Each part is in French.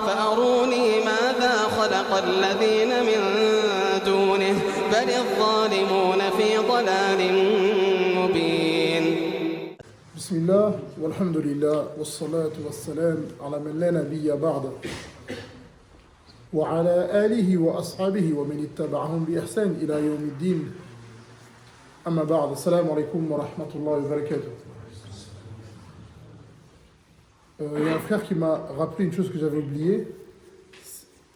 فأروني ماذا خلق الذين من دونه بل الظالمون في ضلال مبين. بسم الله والحمد لله والصلاة والسلام على من لا نبي بعده وعلى آله وأصحابه ومن اتبعهم بإحسان إلى يوم الدين. أما بعد, السلام عليكم wa rahmatullahi wa barakatuh. Il y a un frère qui m'a rappelé une chose que j'avais oubliée.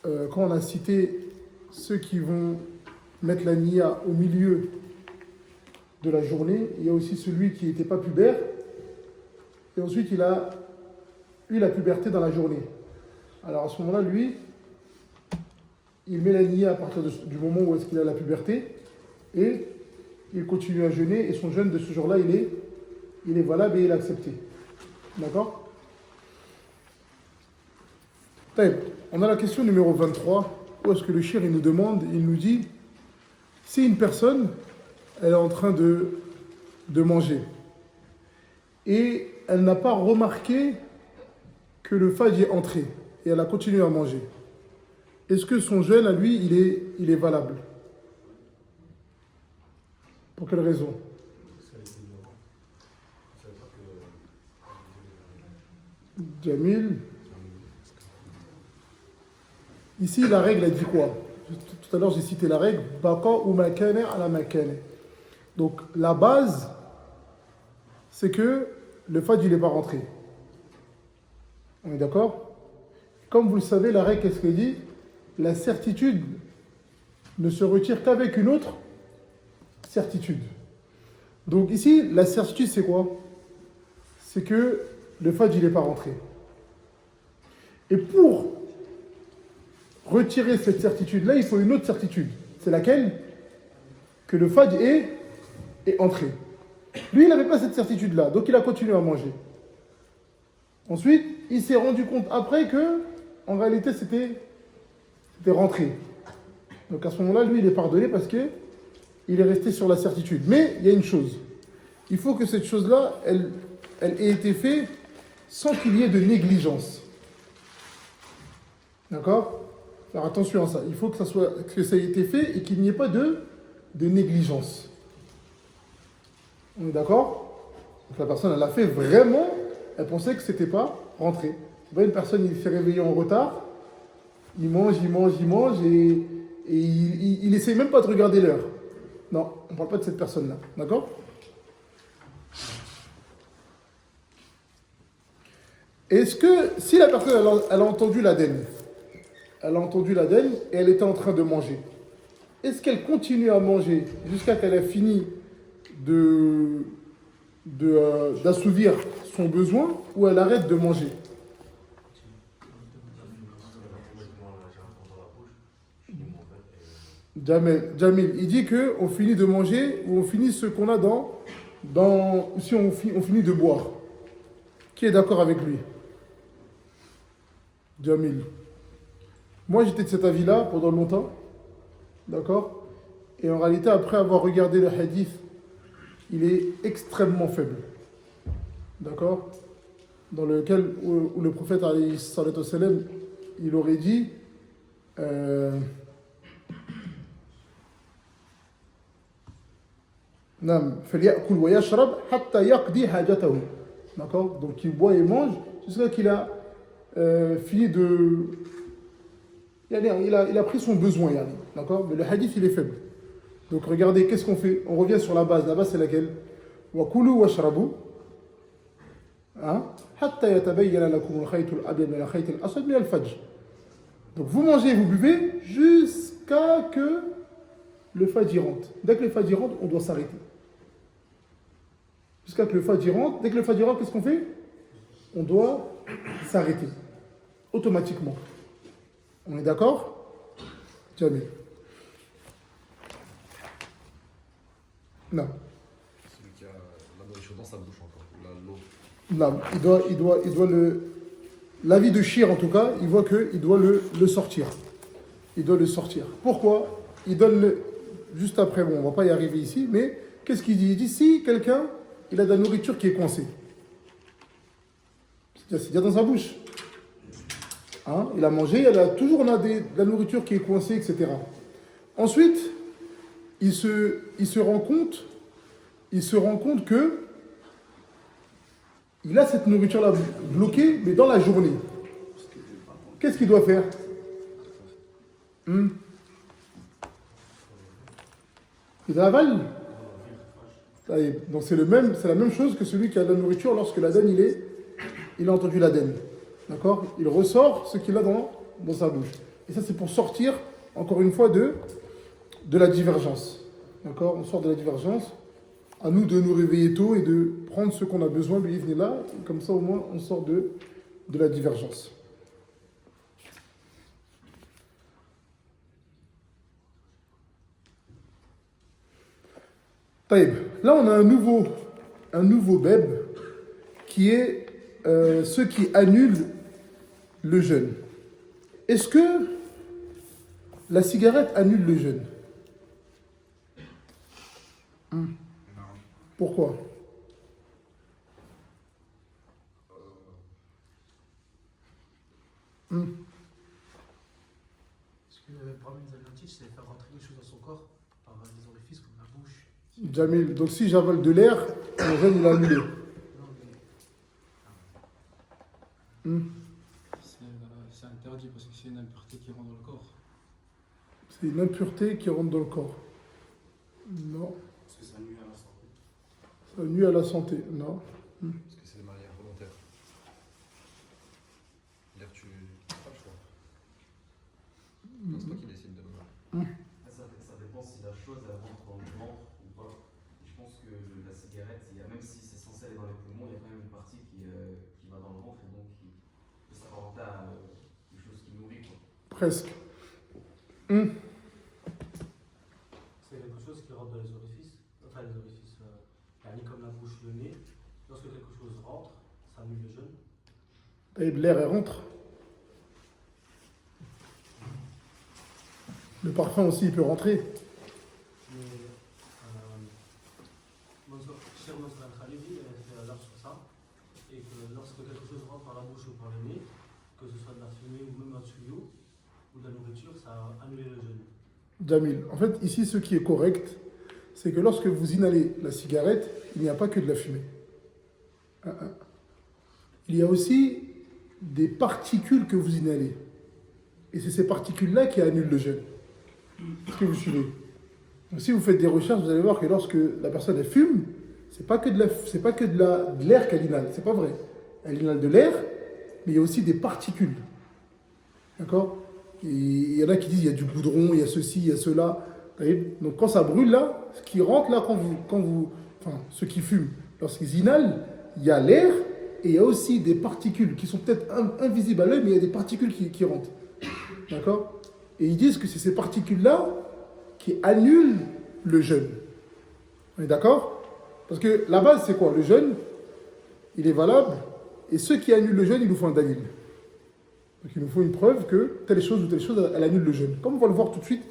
Quand on a cité ceux qui vont mettre la niya au milieu de la journée, il y a aussi celui qui n'était pas pubère et ensuite il a eu la puberté dans la journée. Alors à ce moment-là, lui, il met la niya à partir du moment où est-ce qu'il a la puberté et il continue à jeûner et son jeûne de ce jour-là, il est valable et il est accepté. D'accord? On a la question numéro 23, où est-ce que le shir il nous demande, il nous dit, si une personne, elle est en train de manger, et elle n'a pas remarqué que le fajr est entré, et elle a continué à manger, est-ce que son jeûne à lui, il est valable? Pour quelle raison? Jamil. Ici, la règle, elle dit quoi? Tout à l'heure, j'ai cité la règle. Baqa ou makane ala makane. Donc, la base, c'est que le fajr, il n'est pas rentré. On est d'accord? Comme vous le savez, la règle, qu'est-ce qu'elle dit? La certitude ne se retire qu'avec une autre certitude. Donc ici, la certitude, c'est quoi? C'est que le fajr, il n'est pas rentré. Et pour retirer cette certitude-là, il faut une autre certitude. C'est laquelle? Que le fajr est entré. Lui, il n'avait pas cette certitude-là, donc il a continué à manger. Ensuite, il s'est rendu compte après que, en réalité, c'était rentré. Donc à ce moment-là, lui, il est pardonné parce que il est resté sur la certitude. Mais il y a une chose. Il faut que cette chose-là, elle ait été faite sans qu'il y ait de négligence. D'accord? Faire attention à ça. Il faut que ça ait été fait et qu'il n'y ait pas de négligence. On est d'accord? Donc la personne, elle l'a fait vraiment, elle pensait que ce n'était pas rentré. Vous voyez, une personne, il s'est réveillé en retard, il mange et il n'essaye même pas de regarder l'heure. Non, on ne parle pas de cette personne-là. D'accord? Est-ce que, si la personne, elle a entendu l'adhan, et elle était en train de manger, est-ce qu'elle continue à manger jusqu'à qu'elle ait fini d'assouvir son besoin, ou elle arrête de manger? Jamil, il dit qu'on finit de manger ou on finit ce qu'on a si on finit de boire. Qui est d'accord avec lui? Jamil. Moi, j'étais de cet avis-là pendant longtemps. D'accord? Et en réalité, après avoir regardé le hadith, il est extrêmement faible. D'accord? Dans lequel, où le prophète, alayhi salatu wassalam, il aurait dit... D'accord? Donc il boit et mange jusqu'à qu'il a fini de... Il a pris son besoin. D'accord? Mais le hadith, il est faible. Donc regardez, qu'est-ce qu'on fait? On revient sur la base. La base, c'est laquelle? وَكُلُوا وَاشْرَبُوا حَتَّى يَتَبَيَّنَ لَكُمُ الْخَيْطُ الْأَبْيَضُ مِنَ الْخَيْطِ الْأَسْوَدِ مِنَ الْفَجْرِ. Donc vous mangez et vous buvez jusqu'à que le fajr rentre. Dès que le fajr rentre, on doit s'arrêter. Jusqu'à que le fajr rentre. Dès que le fajr rentre, qu'est-ce qu'on fait? On doit s'arrêter. Automatiquement. On est d'accord? Jamais. Non. Celui qui a la nourriture dans sa bouche encore. L'eau. Non, il doit l'avis de Shir en tout cas, il voit qu'il doit le sortir. Il doit le sortir. Pourquoi? Il donne juste après, bon, on va pas y arriver ici, mais qu'est-ce qu'il dit? Il dit si quelqu'un, il a de la nourriture qui est coincée. C'est-à-dire dans sa bouche. Hein, il a mangé, toujours on a de la nourriture qui est coincée, etc. Ensuite, il se rend compte que il a cette nourriture-là bloquée, mais dans la journée. Qu'est-ce qu'il doit faire? Il l'avale. Donc c'est la même chose que celui qui a de la nourriture lorsque l'Aden il a entendu l'Aden. D'accord? Il ressort ce qu'il a dans sa bouche. Et ça c'est pour sortir, encore une fois, de la divergence. D'accord? On sort de la divergence. À nous de nous réveiller tôt et de prendre ce qu'on a besoin, lui venir là. Comme ça au moins on sort de la divergence. Taïb. Là, on a un nouveau beb qui est ce qui annule le jeûne. Est-ce que la cigarette annule le jeûne? Pourquoi? Parce que parmi les hallucinatifs, c'est faire rentrer les choses dans son corps par des orifices comme la bouche. Jamil, donc si j'avale de l'air, mon jeûne il est annulé. C'est interdit parce que c'est une impureté qui rentre dans le corps. C'est une impureté qui rentre dans le corps. Non. Parce que ça nuit à la santé. Ça nuit à la santé. Non. Parce que c'est de manière volontaire. L'air, tu n'as pas le choix. C'est toi qui décides de le. Ça dépend si la chose elle rentre dans le ventre ou pas. Je pense que la cigarette, même si c'est censé aller dans les poumons, il y a quand même une partie qui va dans le ventre et donc qui peut s'apparenter à quelque chose qui nourrit. Quoi. Presque. C'est quelque chose qui rentre dans les orifices, enfin les orifices, comme la bouche, le nez. Lorsque quelque chose rentre, ça annule le jeûne. Et l'air elle rentre. Le parfum aussi il peut rentrer. Mais Cheikh Mansour Al-Khalifi a fait alerte sur ça. Et que lorsque quelque chose rentre par la bouche ou par le nez, que ce soit de la fumée ou même un tuyau ou de la nourriture, ça annule le jeûne. Jamil, en fait ici ce qui est correct, c'est que lorsque vous inhalez la cigarette, il n'y a pas que de la fumée. Il y a aussi des particules que vous inhalez. Et c'est ces particules-là qui annulent le jeûne. Est-ce que vous suivez? Donc, si vous faites des recherches, vous allez voir que lorsque la personne elle fume, c'est pas que de l'air qu'elle inhale, c'est pas vrai. Elle inhale de l'air, mais il y a aussi des particules. D'accord? Et il y en a qui disent il y a du goudron, il y a ceci, il y a cela. Donc quand ça brûle là, ce qui rentre là, enfin ceux qui fument, lorsqu'ils inhalent, il y a l'air et il y a aussi des particules qui sont peut-être invisibles à l'œil, mais il y a des particules qui rentrent. D'accord? Et ils disent que c'est ces particules-là qui annulent le jeûne. On est d'accord? Parce que la base, c'est quoi? Le jeûne, il est valable, et ceux qui annulent le jeûne, il nous faut un dalil. Donc il nous faut une preuve que telle chose ou telle chose, elle annule le jeûne. Comme on va le voir tout de suite,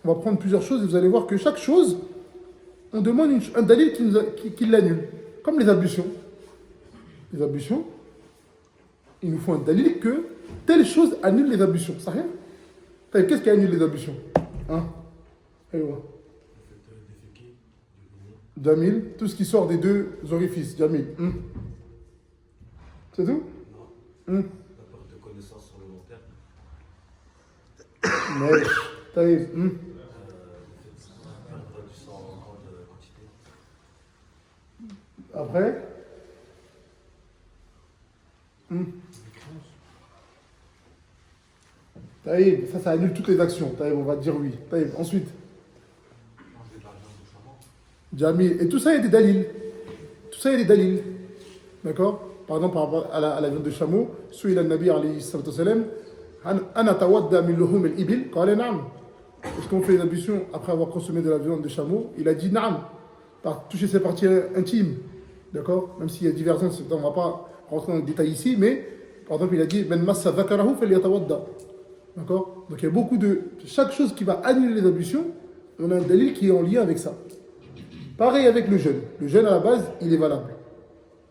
on va prendre plusieurs choses, et vous allez voir que chaque chose, on demande un dalil qui l'annule. Comme les ablutions. Les ablutions, il nous faut un dalil que telle chose annule les ablutions. Ça rien? Qu'est-ce qui annule les ablutions? Hein? Allez voir. Jamil, tout ce qui sort des deux orifices. Jamil. C'est tout? Non. La perte de connaissance sur le long terme. Mais, Taïf. Perdre du sang en grande quantité. Après? Taïb, ça annule toutes les actions. Taïb, on va te dire oui. Taïb, ensuite. Jamil. Et tout ça, il y a des dalils. Tout ça, il y a des dalils. D'accord? Par exemple, par rapport à la viande de chameau, Souil al-Nabi alayhi salatu wasalam, Ana tawadda min luhum al-ibil, qala na'am. Est-ce qu'on fait une ablution après avoir consommé de la viande de chameau? Il a dit na'am, par toucher ses parties intimes. D'accord? Même s'il y a divergence, on ne va pas rentrer dans le détail ici, mais par exemple, il a dit Men massa dhakarahu falyatawadda. D'accord? Donc il y a beaucoup de. Chaque chose qui va annuler les ablutions, on a un dalil qui est en lien avec ça. Pareil avec le jeûne. Le jeûne à la base, il est valable.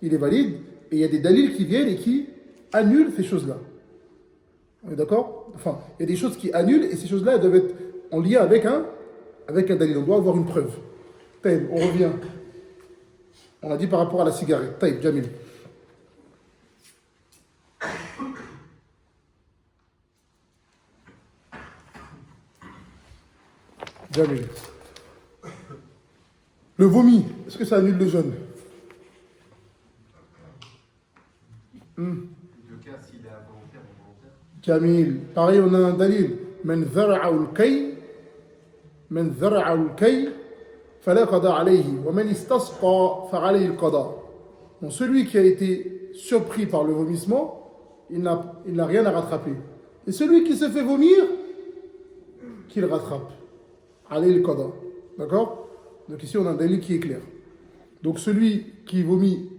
Il est valide, et il y a des dalils qui viennent et qui annulent ces choses-là. On est d'accord? Enfin, il y a des choses qui annulent et ces choses-là, elles doivent être en lien avec un dalil. On doit avoir une preuve. Taïb, on revient. On a dit par rapport à la cigarette. Taïb, Jamil. Jamil. Le vomi, est-ce que ça annule le jeûne? Le cas s'il est involontaire ou volontaire. Jamil. Pareil, on a un dalil. من ذرعه الكي من ذرعه الكي فلا قضاء عليه ومن استسقى فعليه القضاء. Donc celui qui a été surpris par le vomissement, il n'a rien à rattraper. Et celui qui se fait vomir, qu'il rattrape. Alayhi al-qada. D'accord? Donc ici on a un dalil qui est clair. Donc celui qui vomit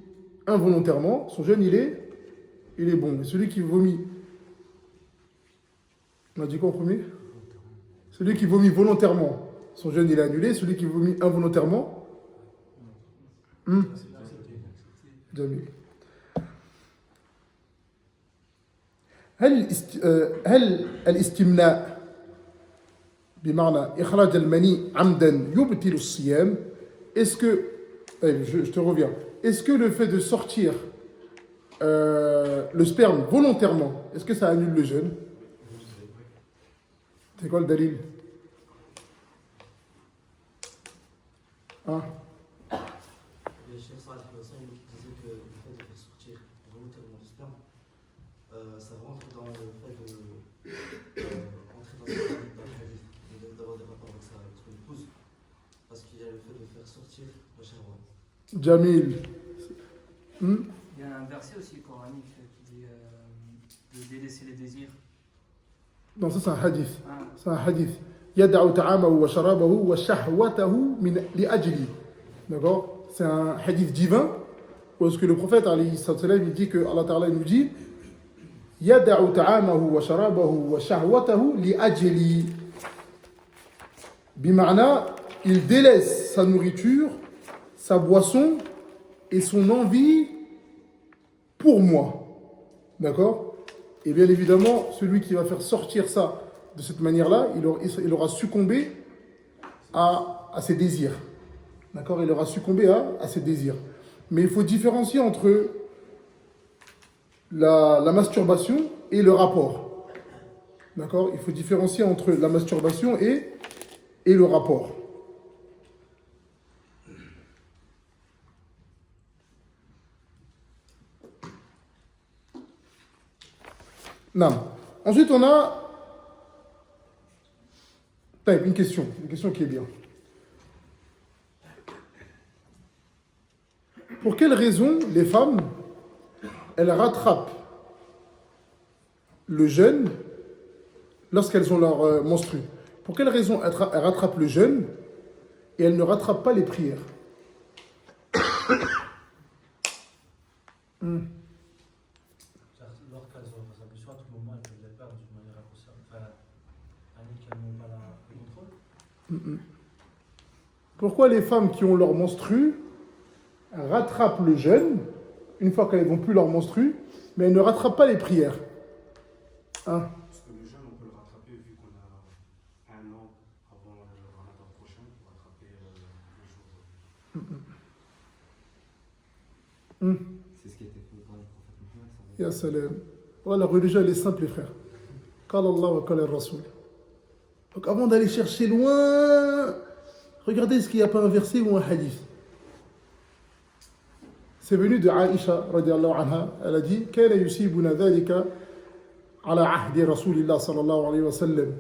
involontairement, son jeûne il est bon. Et celui qui vomit, on a dit quoi en premier? Celui qui vomit volontairement, son jeûne il est annulé. Celui qui vomit involontairement, جميل. هل الاستمناء بمعنى إخراج المني عمدا يبطل الصيام? Est-ce que, je te reviens, est-ce que le fait de sortir le sperme volontairement, est-ce que ça annule le jeûne? C'est quoi le dalil? Hein? Le chef Salah il disait que le fait de faire sortir volontairement du sperme, ça rentre dans le fait de rentrer dans le hadith, d'avoir des rapports avec son épouse, parce qu'il y a le fait de faire sortir la shahwa. Jamil. Il y a un verset aussi coranique qui dit de délaisser les désirs. Non, ça c'est un hadith. Ah. C'est un hadith. يدع طعامه وشرابه وشهوته من لأجلي. D'accord? C'est un hadith divin où est-ce que le prophète alayhi salam il dit que Allah Ta'ala nous dit يدع طعامه وشرابه وشهوته لأجلي. بمعنى il délaisse sa nourriture, sa boisson et son envie pour moi. D'accord? Et bien évidemment, celui qui va faire sortir ça de cette manière-là, il aura succombé à ses désirs. D'accord? Il aura succombé à ses désirs. Mais il faut différencier entre la masturbation et le rapport. D'accord? Il faut différencier entre la masturbation et le rapport. Non. Ensuite, on a une question qui est bien. Pour quelle raison les femmes, elles rattrapent le jeûne lorsqu'elles ont leur menstru? Pour quelle raison elles rattrapent le jeûne et elles ne rattrapent pas les prières? Lorsqu'elles ont sa blessure, à tout moment, elles peuvent les perdre d'une manière inconsciente. Enfin, qu'elles n'ont pas le contrôle. Pourquoi les femmes qui ont leur menstru rattrapent le jeûne une fois qu'elles n'ont plus leur menstru, mais elles ne rattrapent pas les prières? Hein? Parce que le jeûne, on peut le rattraper vu qu'on a un an avant le ramadan prochain pour rattraper le jour. C'est ce qui a été fait par le prophète Mohammed. Ya salam. Voilà, la religion, elle est simple, les frères. Qala Allah wa qala Rasoul. Donc avant d'aller chercher loin, regardez est-ce qu'il n'y a pas un verset ou un hadith. C'est venu de Aïcha, radiallahu anha, elle a dit كان يصيبنا ذلك على عهد رسول الله صلى الله عليه وسلم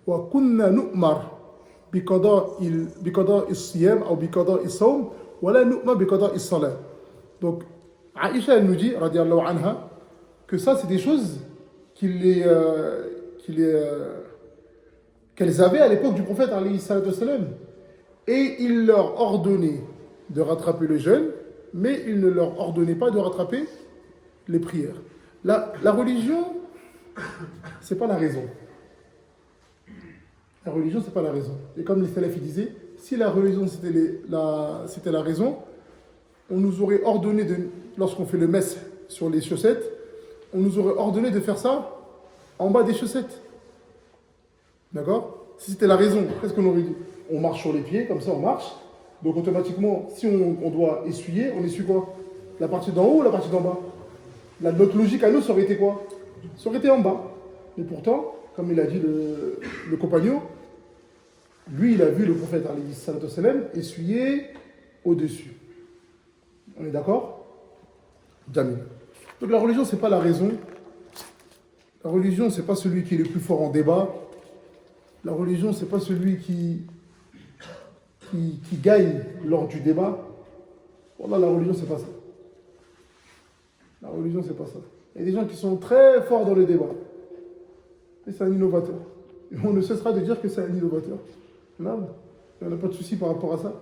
وكنا نؤمر بقضاء الصيام أو بقضاء الصوم ولا نؤمر بقضاء الصلاة. Donc Aïcha, elle nous dit, radiallahu anha, que ça, c'est des choses qu'elles avaient à l'époque du prophète, alayhi salatu wassalam. Et il leur ordonnait de rattraper le jeûne, mais il ne leur ordonnait pas de rattraper les prières. La religion, c'est pas la raison. La religion, c'est pas la raison. Et comme les salafis disaient, si la religion c'était la raison, on nous aurait ordonné, lorsqu'on fait le mess sur les chaussettes, on nous aurait ordonné de faire ça en bas des chaussettes. D'accord? Si c'était la raison, qu'est-ce qu'on aurait dit? On marche sur les pieds, comme ça on marche. Donc automatiquement, si on doit essuyer, on essuie quoi? La partie d'en haut ou la partie d'en bas? Notre logique à nous, ça aurait été quoi? Ça aurait été en bas. Mais pourtant, comme il a dit le compagnon, lui, il a vu le prophète alayhi salatu wassalam essuyer au-dessus. On est d'accord? Jamil. Donc la religion, c'est pas la raison. La religion, c'est pas celui qui est le plus fort en débat. La religion, c'est pas celui qui gagne lors du débat. Voilà, la religion, c'est pas ça. La religion, c'est pas ça. Il y a des gens qui sont très forts dans le débat. Et c'est un innovateur. Et on ne cessera de dire que c'est un innovateur. Non, il n'y en a pas de souci par rapport à ça.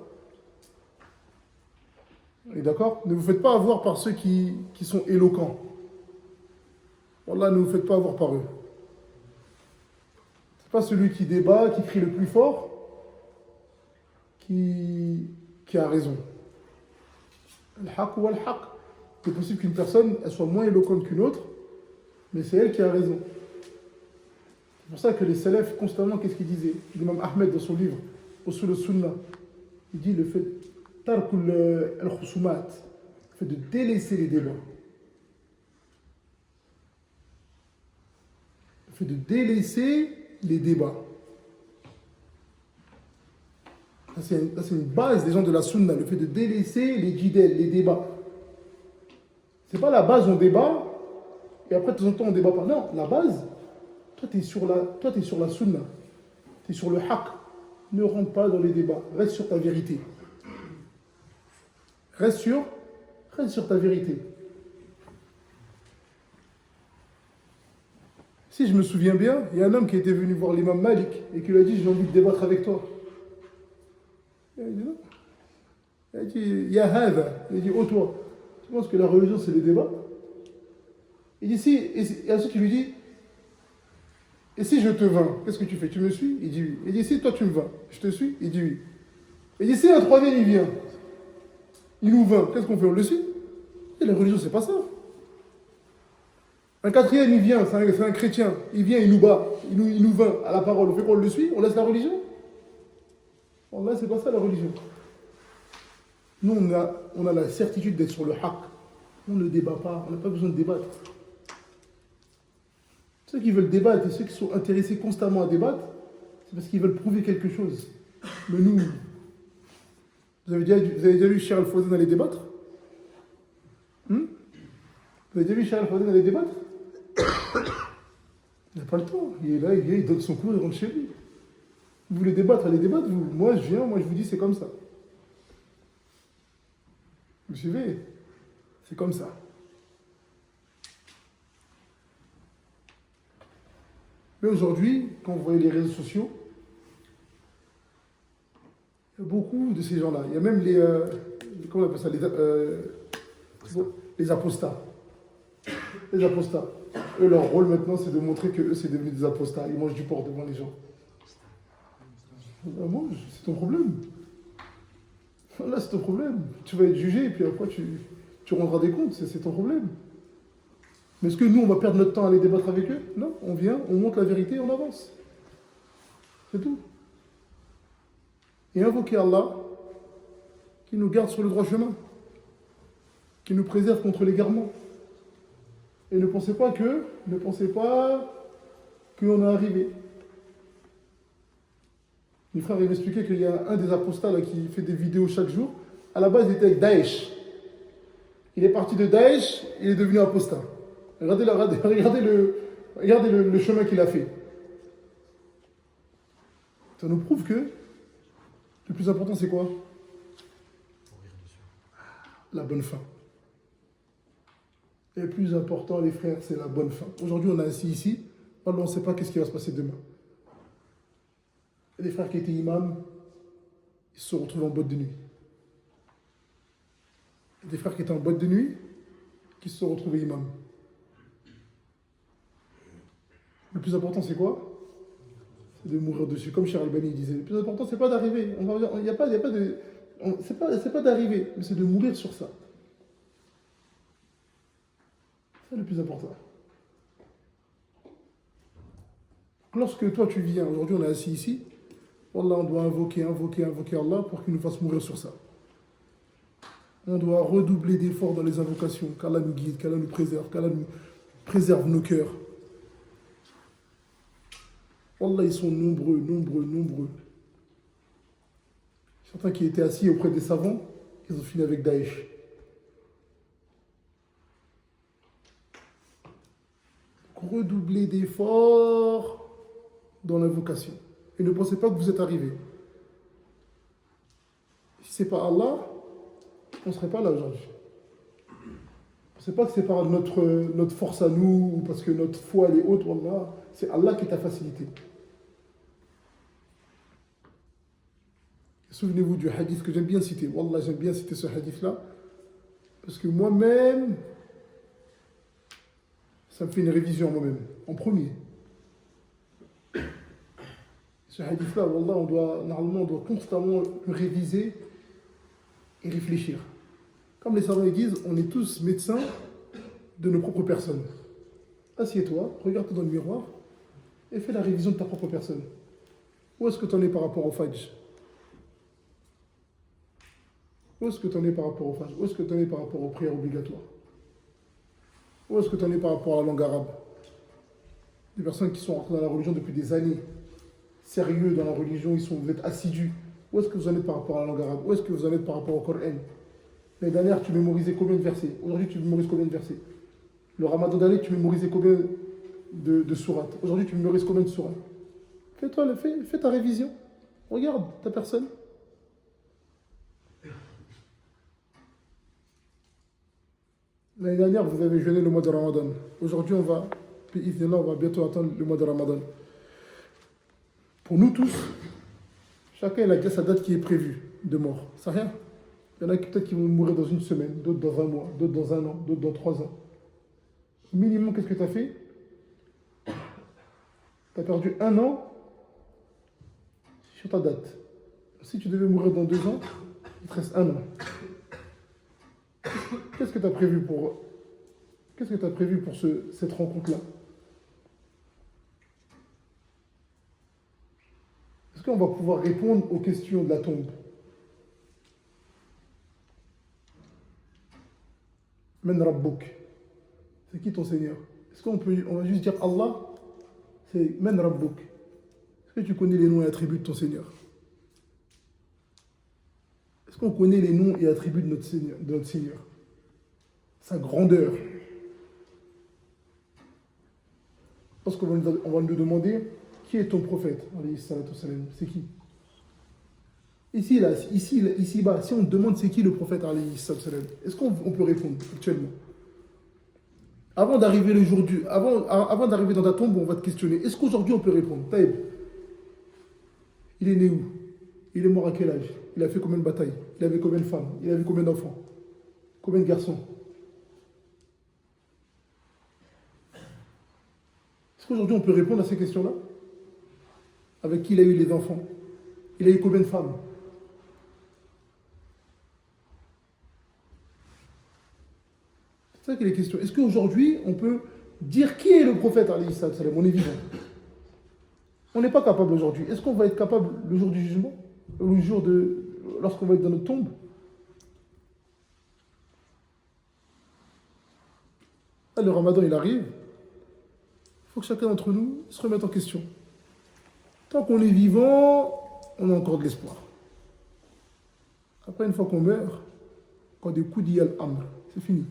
Et d'accord? Ne vous faites pas avoir par ceux qui sont éloquents. Wallah, ne vous faites pas avoir par eux. C'est pas celui qui débat, qui crie le plus fort, qui a raison. Al-haq ou al-haq. C'est possible qu'une personne elle soit moins éloquente qu'une autre, mais c'est elle qui a raison. C'est pour ça que les salafs, constamment, qu'est-ce qu'ils disaient? L'imam Ahmed, dans son livre, Usul al-Sunnah, il dit le fait tarkul al-khusumat, le fait de délaisser les débats. Le fait de délaisser les débats. Ça, c'est une base des gens de la Sunna, le fait de délaisser les jidel, les débats. C'est pas la base, on débat, et après de temps en temps on débat pas. Non, la base, toi tu es sur la Sunna, tu es sur le haq. Ne rentre pas dans les débats, reste sur ta vérité. Reste sur ta vérité. Si je me souviens bien, il y a un homme qui était venu voir l'imam Malik et qui lui a dit j'ai envie de débattre avec toi. Il a dit non. Il a dit ya hada. Il a dit oh toi, tu penses que la religion c'est les débats? Il dit si, et ensuite il lui dit et si je te vins, qu'est-ce que tu fais? Tu me suis? Il dit oui. Il dit si toi tu me vins, je te suis? Il dit oui. Il dit si un troisième il vient, il nous vint, qu'est-ce qu'on fait? On le suit? Et la religion c'est pas ça. Un quatrième il vient, c'est un chrétien, il vient, il nous bat, il nous vint à la parole, on fait qu'on le suit? On laisse la religion? Là c'est pas ça la religion. Nous on a la certitude d'être sur le haq. On ne débat pas, on n'a pas besoin de débattre. Ceux qui veulent débattre et ceux qui sont intéressés constamment à débattre, c'est parce qu'ils veulent prouver quelque chose. Mais nous, vous avez déjà vu Cheikh Al-Fawzan aller débattre? Vous avez déjà vu Cheikh Al-Fawzan aller débattre? Il n'a pas le temps. Il est là, il donne son cours, il rentre chez lui. Vous voulez débattre, allez débattre. Moi, je viens, moi, je vous dis, c'est comme ça. Vous suivez? C'est comme ça. Mais aujourd'hui, quand vous voyez les réseaux sociaux, il y a beaucoup de ces gens-là. Il y a même les... comment on appelle ça? Les apostats. Les apostats. Eux, leur rôle maintenant, c'est de montrer que eux, c'est devenu des apostats. Ils mangent du porc devant les gens. Mange, c'est ton problème. Là, c'est ton problème. Tu vas être jugé et puis après, tu rendras des comptes. C'est ton problème. Mais est-ce que nous, on va perdre notre temps à aller débattre avec eux? Non, on vient, on montre la vérité et on avance. C'est tout. Et invoquer Allah qui nous garde sur le droit chemin, qui nous préserve contre l'égarement. Et ne pensez pas qu'on est arrivé. Mes frères, ils m'expliquaient qu'il y a un des apostats là, qui fait des vidéos chaque jour. À la base, il était avec Daesh. Il est parti de Daesh, il est devenu apostat. Regardez le chemin qu'il a fait. Ça nous prouve que le plus important, c'est quoi? La bonne fin. Et le plus important, les frères, c'est la bonne fin. Aujourd'hui, on est assis ici. Alors, on ne sait pas qu'est-ce qui va se passer demain. Et les frères qui étaient imams, ils se sont retrouvés en boîte de nuit. Et des frères qui étaient en boîte de nuit, qui se sont retrouvés imams. Le plus important, c'est quoi? C'est de mourir dessus. Comme Cheikh Al-Bani disait, le plus important, c'est pas d'arriver. C'est pas d'arriver, mais c'est de mourir sur ça. C'est le plus important. Lorsque toi tu viens, aujourd'hui on est assis ici, Wallah, on doit invoquer Allah pour qu'il nous fasse mourir sur ça. On doit redoubler d'efforts dans les invocations, qu'Allah nous guide, qu'Allah nous préserve, qu'Allah nous préserve nos cœurs. Wallah, ils sont nombreux. Certains qui étaient assis auprès des savants, ils ont fini avec Daesh. Donc, redoublez d'efforts dans l'invocation. Et ne pensez pas que vous êtes arrivé. Si ce n'est pas Allah, on ne serait pas là aujourd'hui. Ne pensez pas que c'est par notre force à nous, ou parce que notre foi elle est haute, Wallah. C'est Allah qui t'a facilité. Souvenez-vous du hadith que j'aime bien citer. Wallah, j'aime bien citer ce hadith-là. Parce que moi-même, ça me fait une révision moi-même, en premier. Ce hadith-là, Wallah, normalement, on doit constamment le réviser et réfléchir. Comme les savants disent, on est tous médecins de nos propres personnes. Assieds-toi, regarde-toi dans le miroir et fais la révision de ta propre personne. Où est-ce que tu en es par rapport au Fajr? Où est-ce que tu en es par rapport au Fajr? Où est-ce que tu en es par rapport aux prières obligatoires? Où est-ce que tu en es par rapport à la langue arabe? Des personnes qui sont rentrées dans la religion depuis des années, sérieux dans la religion, vous êtes assidus. Où est-ce que vous en êtes par rapport à la langue arabe? Où est-ce que vous en êtes par rapport au Coran? L'année dernière, tu mémorisais combien de versets? Aujourd'hui, tu mémorises combien de versets? Le ramadan d'année, tu mémorisais combien de sourates? Aujourd'hui, tu mémorises combien de sourates? Fais ta révision. Regarde ta personne. L'année dernière, vous avez jeûné le mois de Ramadan. Aujourd'hui, on va bientôt atteindre le mois de Ramadan. Pour nous tous, chacun il a déjà sa date qui est prévue de mort. C'est rien. Il y en a qui peut-être qui vont mourir dans une semaine, d'autres dans un mois, d'autres dans un an, d'autres dans 3 ans. Minimum, qu'est-ce que tu as fait? Tu as perdu 1 an sur ta date. Si tu devais mourir dans 2 ans, il te reste 1 an. Qu'est-ce que tu as prévu pour cette rencontre-là? Est-ce qu'on va pouvoir répondre aux questions de la tombe? Men Rabbouk. C'est qui ton Seigneur? Est-ce qu'on va juste dire Allah? C'est Men Rabbouk. Est-ce que tu connais les noms et attributs de ton Seigneur? Est-ce qu'on connaît les noms et attributs de notre Seigneur? Sa grandeur. Parce qu'on va nous demander qui est ton prophète? C'est qui? Ici-bas, si on demande c'est qui le prophète, est-ce qu'on peut répondre actuellement? Avant d'arriver avant d'arriver dans ta tombe, on va te questionner. Est-ce qu'aujourd'hui on peut répondre? Taïb, il est né où? Il est mort à quel âge? Il a fait combien de batailles? Il avait combien de femmes? Il avait combien d'enfants? Combien de garçons? Est-ce qu'aujourd'hui on peut répondre à ces questions-là? Avec qui il a eu les enfants? Il a eu combien de femmes? C'est ça qui est la question. Est-ce qu'aujourd'hui on peut dire qui est le prophète? On est vivant. On n'est pas capable aujourd'hui. Est-ce qu'on va être capable le jour du jugement? Le jour lorsqu'on va être dans notre tombe? Là, le ramadan il arrive. Il faut que chacun d'entre nous se remette en question. Tant qu'on est vivant, on a encore de l'espoir. Après, une fois qu'on meurt, quand des coups d'y al-amr, c'est fini.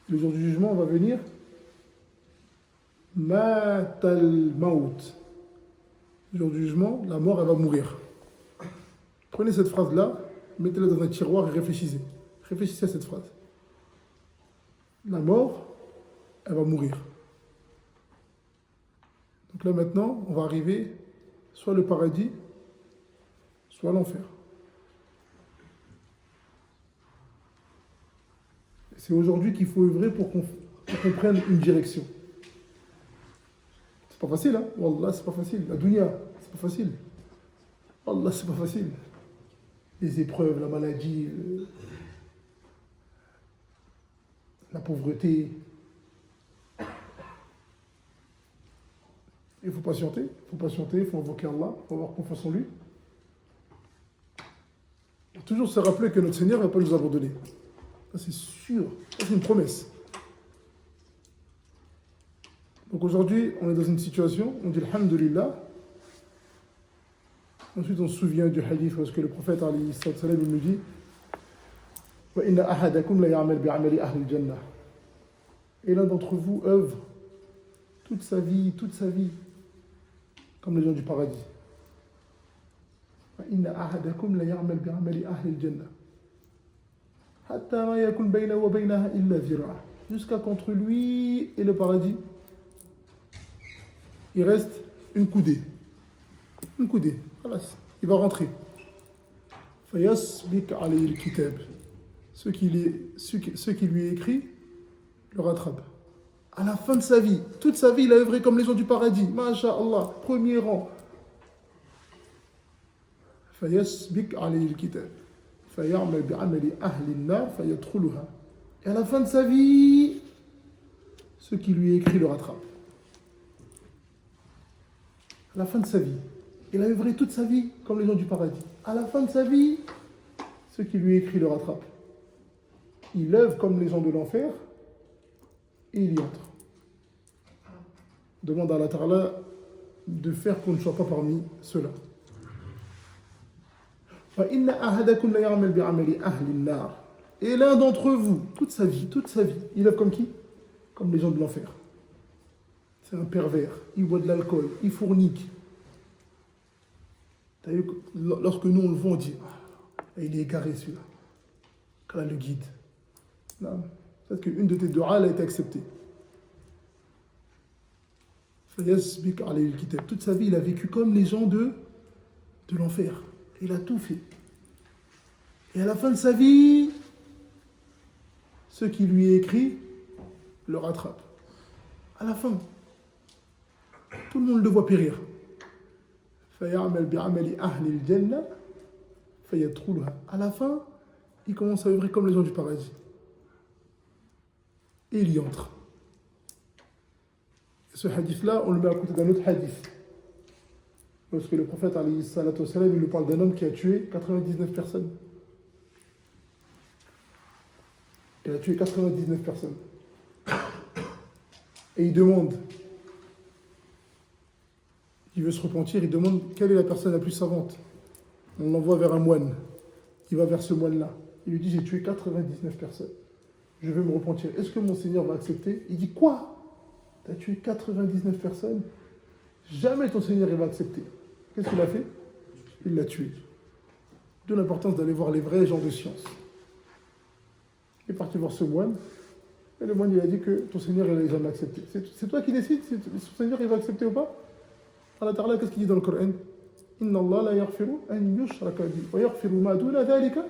Le jour du jugement, on va venir. Matal maout. Le jour du jugement, la mort, elle va mourir. Prenez cette phrase-là, mettez-la dans un tiroir et réfléchissez. Réfléchissez à cette phrase. La mort, elle va mourir. Donc là maintenant, on va arriver soit le paradis, soit l'enfer. C'est aujourd'hui qu'il faut œuvrer pour qu'on prenne une direction. C'est pas facile, hein? Wallah, c'est pas facile. La dunya, c'est pas facile. Wallah, c'est pas facile. Les épreuves, la maladie, la pauvreté. Il faut patienter, il faut invoquer Allah, il faut avoir confiance en lui. Il faut toujours se rappeler que notre Seigneur ne va pas nous abandonner. Ça, c'est sûr, ça, c'est une promesse. Donc aujourd'hui, on est dans une situation, on dit Alhamdulillah. Ensuite, on se souvient du hadith parce que le prophète, alayhi salam, il nous dit وَإِنَّ أَحَدَكُمْ لَيَعْمَلْ بِعَمَلِ أَهْلِ الْجَنَّةِ. Et l'un d'entre vous œuvre toute sa vie, comme les gens du paradis. وَإِنَّ أَحَدَكُمْ لَيَعْمَلْ بِعَمَلِ أَهْلِ الْجَنَّةِ حَتَّى مَا يَكُنْ بَيْنَهُ وَبَيْنَهَا إِلَّا ذِرَاعٌ. Jusqu'à qu'entre lui et le paradis, il reste une coudée. Une coudée. Voilà. Il va rentrer. فَيَسْبِكْ عَلَيْهِ الْكِتَابِ. Ce qui lui est écrit le rattrape. À la fin de sa vie, toute sa vie, il a œuvré comme les gens du paradis. Masha'Allah, premier rang. فَيَسْبِكْ عَلَيْهِ الْكِتَابِ فَيَعْمَلْ بِعَمَلِ أَهْلِ النَّارِ فَيَدْخُلُهَا. Et à la fin de sa vie, ce qui lui est écrit le rattrape. À la fin de sa vie. Il a œuvré toute sa vie comme les gens du paradis. À la fin de sa vie, ce qui lui est écrit le rattrape. Il œuvre comme les gens de l'enfer et il y entre. Demande à Allah Ta'ala de faire qu'on ne soit pas parmi ceux-là. فَإِنَّ أَحَدَكُمْ لَيَعْمَلْ بِعَمَلِ أَهْلِ النَّارِ. Et l'un d'entre vous, toute sa vie, il œuvre comme qui? Comme les gens de l'enfer. C'est un pervers, il boit de l'alcool, il fournique. Lorsque nous on le voit, on dit il est égaré celui-là. Qu'Allah le guide. Peut-être qu'une de tes du'as a été acceptée. Toute sa vie, il a vécu comme les gens de l'enfer. Il a tout fait. Et à la fin de sa vie, ce qui lui est écrit le rattrape. À la fin, tout le monde le voit périr. À la fin, il commence à œuvrer comme les gens du paradis. Et il y entre. Ce hadith-là, on le met à côté d'un autre hadith. Parce que le prophète, alayhi salatu wassalam, il nous parle d'un homme qui a tué 99 personnes. Il a tué 99 personnes. Et il demande, il veut se repentir, il demande quelle est la personne la plus savante. On l'envoie vers un moine. Il va vers ce moine-là. Il lui dit, j'ai tué 99 personnes. Je veux me repentir. Est-ce que mon Seigneur va accepter? Il dit, quoi? Tu as tué 99 personnes? Jamais ton Seigneur il va accepter. Qu'est-ce qu'il a fait? Il l'a tué. D'où l'importance d'aller voir les vrais gens de science. Il est parti voir ce moine. Et le moine il a dit que ton Seigneur il va jamais accepter. C'est toi qui décides si ton Seigneur il va accepter ou pas? Allah Ta'ala, qu'est-ce qu'il dit dans le Coran? Inna Allah la yaghfiru an yushraka bihi wa yaghfiru ma duna dhalika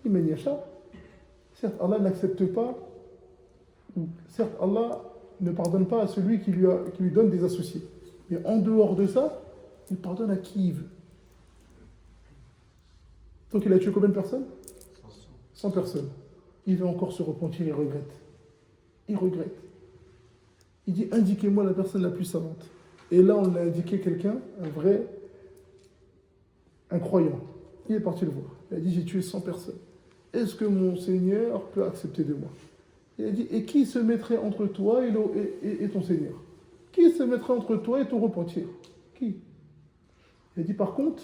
liman yasha. Certes, Allah n'accepte pas, certes, Allah ne pardonne pas à celui qui lui donne des associés. Mais en dehors de ça, il pardonne à qui il veut. Donc il a tué combien de personnes? 100 personnes. Il veut encore se repentir et regrette. Il regrette. Il dit, indiquez-moi la personne la plus savante. Et là, on a indiqué quelqu'un, un croyant. Il est parti le voir. Il a dit, j'ai tué 100 personnes. Est-ce que mon Seigneur peut accepter de moi? Il a dit, et qui se mettrait entre toi et ton Seigneur? Qui se mettrait entre toi et ton repentir? Qui? Il a dit, par contre,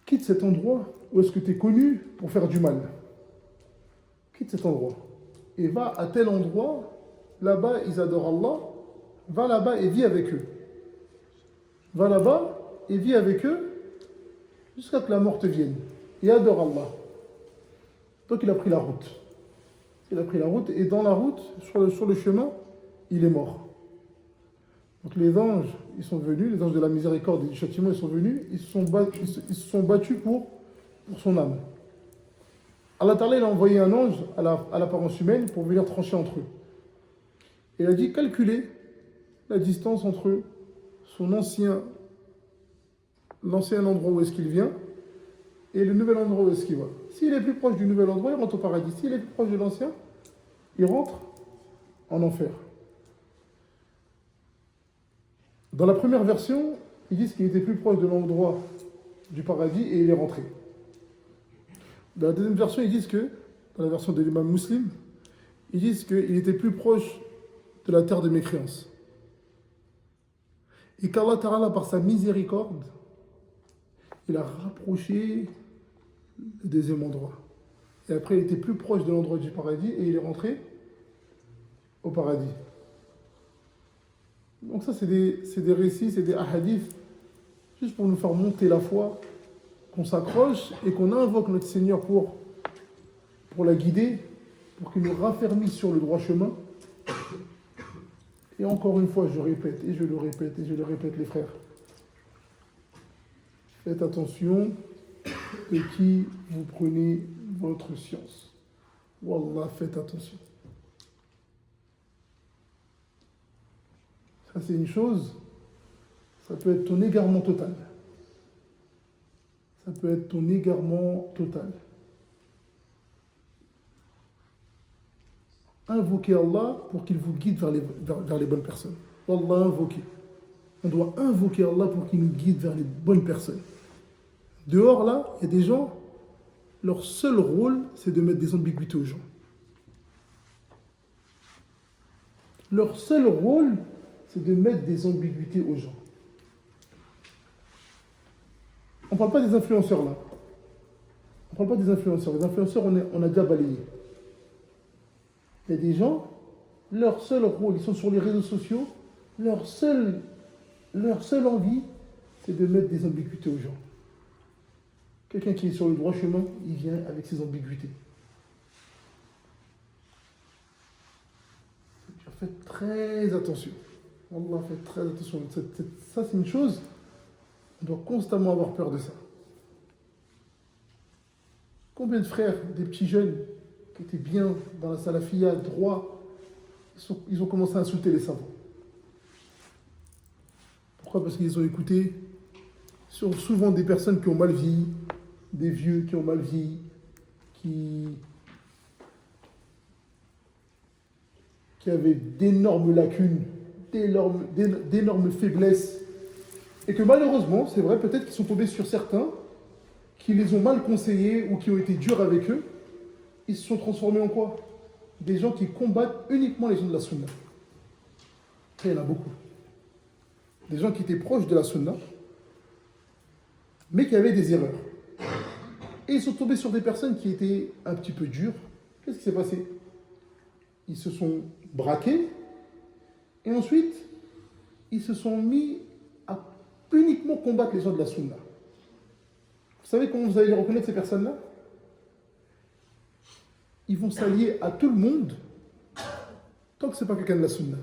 quitte cet endroit où est-ce que tu es connu pour faire du mal. Quitte cet endroit. Et va à tel endroit, là-bas, ils adorent Allah. Va là-bas et vis avec eux. Va là-bas et vis avec eux jusqu'à que la mort te vienne. Et adore Allah. Donc il a pris la route. Il a pris la route et dans la route, sur le chemin, il est mort. Donc les anges, ils sont venus, les anges de la miséricorde et du châtiment, ils sont venus, ils se sont battus pour son âme. Allah Ta'ala, il a envoyé un ange à l'apparence humaine pour venir trancher entre eux. Il a dit, calculez la distance entre l'ancien endroit où est-ce qu'il vient et le nouvel endroit où est-ce qu'il va. S'il est plus proche du nouvel endroit, il rentre au paradis. S'il est plus proche de l'ancien, il rentre en enfer. Dans la première version, ils disent qu'il était plus proche de l'endroit du paradis et il est rentré. Dans la deuxième version, ils disent que, dans la version de l'imam Muslim, ils disent qu'il était plus proche de la terre de mécréance. Et qu'Allah Ta'ala, par sa miséricorde, il a rapproché le deuxième endroit. Et après, il était plus proche de l'endroit du paradis et il est rentré au paradis. Donc ça, c'est des récits, c'est des hadiths, juste pour nous faire monter la foi, qu'on s'accroche et qu'on invoque notre Seigneur pour la guider, pour qu'il nous raffermisse sur le droit chemin. Et encore une fois, je répète, et je le répète, et je le répète, les frères. Faites attention de qui vous prenez votre science. Wallah, faites attention. Ça, c'est une chose, ça peut être ton égarement total. Ça peut être ton égarement total. Invoquez Allah pour qu'il vous guide vers les bonnes personnes. Wallah, invoquez. On doit invoquer Allah pour qu'il nous guide vers les bonnes personnes. Dehors, là, il y a des gens, leur seul rôle, c'est de mettre des ambiguïtés aux gens. Leur seul rôle, c'est de mettre des ambiguïtés aux gens. On ne parle pas des influenceurs, là. On ne parle pas des influenceurs. Les influenceurs, on a déjà balayé. Il y a des gens, leur seul rôle, ils sont sur les réseaux sociaux, leur seule envie, c'est de mettre des ambiguïtés aux gens. Quelqu'un qui est sur le droit chemin, il vient avec ses ambiguïtés. Faites très attention. Allah, faites très attention. Ça, c'est une chose, on doit constamment avoir peur de ça. Combien de frères, des petits jeunes, qui étaient bien dans la salafia, droit, ils ont commencé à insulter les savants. Pourquoi? Parce qu'ils ont écouté souvent des personnes qui ont mal vieilli, des vieux qui ont mal vieilli, qui avaient d'énormes lacunes, d'énormes faiblesses, et que malheureusement, c'est vrai, peut-être qu'ils sont tombés sur certains qui les ont mal conseillés ou qui ont été durs avec eux. Ils se sont transformés en quoi? Des gens qui combattent uniquement les gens de la sunna. Après, il y en a beaucoup. Des gens qui étaient proches de la sunna, mais qui avaient des erreurs. Et ils sont tombés sur des personnes qui étaient un petit peu dures. Qu'est-ce qui s'est passé? Ils se sont braqués, et ensuite, ils se sont mis à uniquement combattre les gens de la sunna. Vous savez comment vous allez reconnaître ces personnes-là? Ils vont s'allier à tout le monde tant que ce n'est pas quelqu'un de la sunna.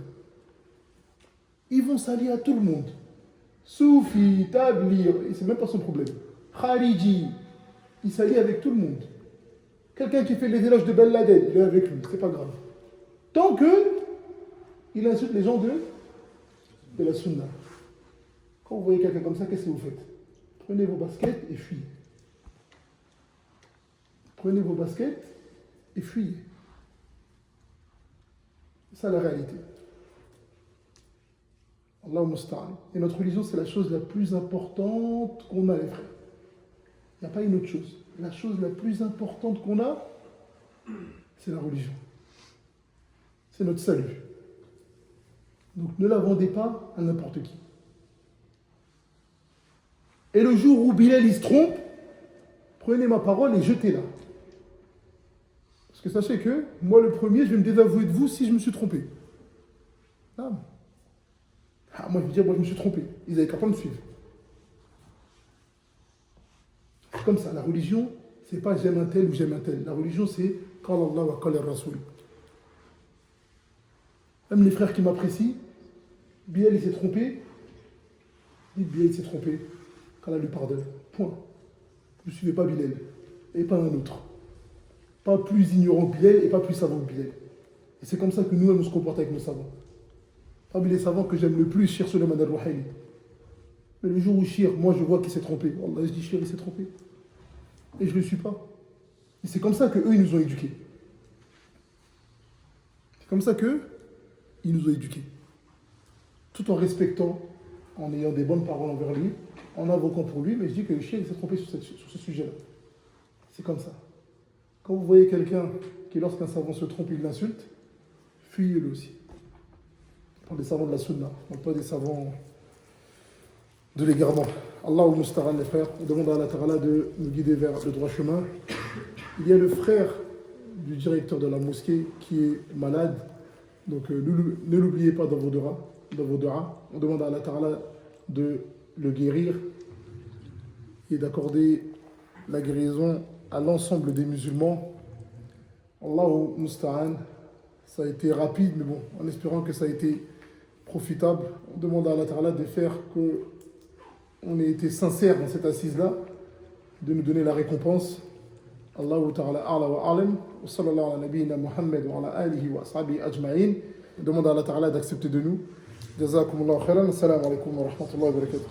Ils vont s'allier à tout le monde. Soufi, Tablir, et c'est même pas son problème. Khariji, il s'allie avec tout le monde. Quelqu'un qui fait les éloges de Ben Laden, il est avec lui, c'est pas grave. Tant que il insulte les gens de la sunna. Quand vous voyez quelqu'un comme ça, qu'est-ce que vous faites? Prenez vos baskets et fuyez. Prenez vos baskets et fuyez. C'est ça la réalité. Allahu musta'an. Et notre religion, c'est la chose la plus importante qu'on a, les frères. Il n'y a pas une autre chose. La chose la plus importante qu'on a, c'est la religion. C'est notre salut. Donc ne la vendez pas à n'importe qui. Et le jour où Bilal il se trompe, prenez ma parole et jetez-la. Parce que sachez que, moi le premier, je vais me désavouer de vous si je me suis trompé. Ah, moi je veux dire, moi je me suis trompé. Ils avaient qu'à pas me suivre. C'est comme ça, la religion, c'est pas j'aime un tel ou j'aime un tel. La religion, c'est Qala Allah wa Qala Rasoul. Même les frères qui m'apprécient, Bilal il s'est trompé. Dites Bilal il s'est trompé. Qu'Allah lui pardonne. Point. Vous ne suivez pas Bilal et pas un autre. Pas plus ignorant que Bilal et pas plus savant que Bilal. Et c'est comme ça que nous, on se comporte avec nos savants. Parmi les savants que j'aime le plus, Shir Suleiman al-Ruhaili. Mais le jour où Shir, moi je vois qu'il s'est trompé. Wallah, je dis Shir, il s'est trompé. Et je ne le suis pas. Et c'est comme ça qu'eux, ils nous ont éduqués. C'est comme ça qu'eux, ils nous ont éduqués. Tout en respectant en ayant des bonnes paroles envers lui, en invoquant pour lui, mais je dis que le shir s'est trompé sur ce sujet-là. C'est comme ça. Quand vous voyez quelqu'un qui, lorsqu'un savant se trompe, il l'insulte, fuyez-le aussi. On parle des savants de la sunna, on parle pas des savants de l'égarement. Allah ou Musta'an, les frères, on demande à Allah Ta'ala de nous guider vers le droit chemin. Il y a le frère du directeur de la mosquée qui est malade, donc ne l'oubliez pas dans vos du'as. On demande à Allah Ta'ala de le guérir et d'accorder la guérison à l'ensemble des musulmans. Allahu Musta'an, ça a été rapide, mais bon, en espérant que ça a été profitable, on demande à Allah Ta'ala de faire qu'on ait été sincère dans cette assise-là, de nous donner la récompense. Allahu Ta'ala a'la wa a'lam, wa sallallahu ala nabiyyina Muhammad wa ala alihi wa ashabihi ajma'in. On demande à Allah Ta'ala d'accepter de nous. Jazakumullahu khairan, assalamu alaikum wa rahmatullahi wa barakatuh.